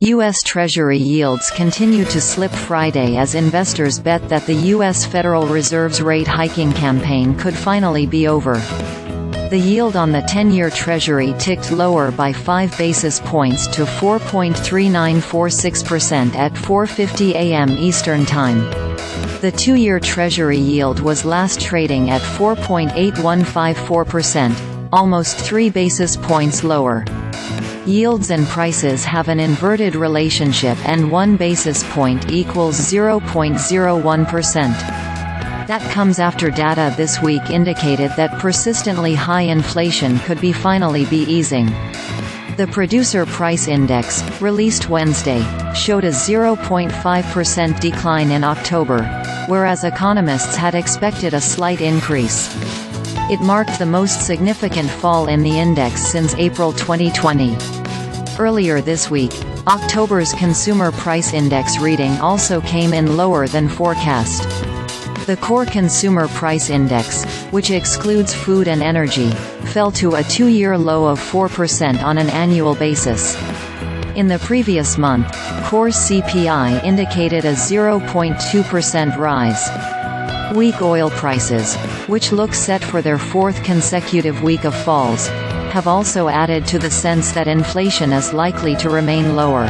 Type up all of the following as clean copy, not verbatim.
U.S. Treasury yields continue to slip Friday as investors bet that the U.S. Federal Reserve's rate hiking campaign could finally be over. The yield on the 10-year Treasury ticked lower by 5 basis points to 4.3946% at 4:50 a.m. Eastern Time. The 2-year Treasury yield was last trading at 4.8154%, almost 3 basis points lower. Yields and prices have an inverted relationship, and 1 basis point equals 0.01%. That comes after data this week indicated that persistently high inflation could finally be easing. The Producer Price Index, released Wednesday, showed a 0.5% decline in October, whereas economists had expected a slight increase. It marked the most significant fall in the index since April 2020. Earlier this week, October's Consumer Price Index reading also came in lower than forecast. The core Consumer Price Index, which excludes food and energy, fell to a 2-year low of 4% on an annual basis. In the previous month, core CPI indicated a 0.2% rise. Weak oil prices, which look set for their 4th consecutive week of falls, have also added to the sense that inflation is likely to remain lower.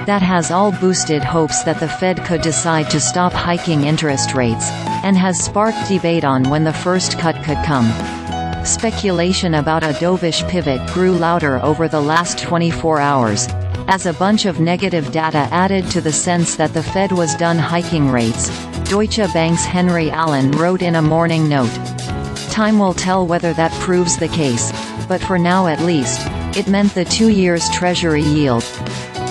That has all boosted hopes that the Fed could decide to stop hiking interest rates, and has sparked debate on when the first cut could come. Speculation about a dovish pivot grew louder over the last 24 hours, as a bunch of negative data added to the sense that the Fed was done hiking rates. Deutsche Bank's Henry Allen wrote in a morning note. Time will tell whether that proves the case, but for now at least, it meant the 2-year Treasury yield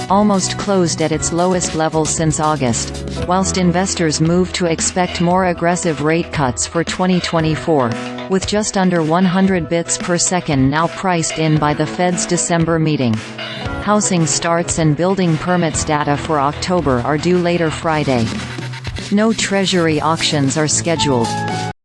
almost closed at its lowest level since August, whilst investors moved to expect more aggressive rate cuts for 2024, with just under 100 bps per second now priced in by the Fed's December meeting. Housing starts and building permits data for October are due later Friday. No Treasury auctions are scheduled.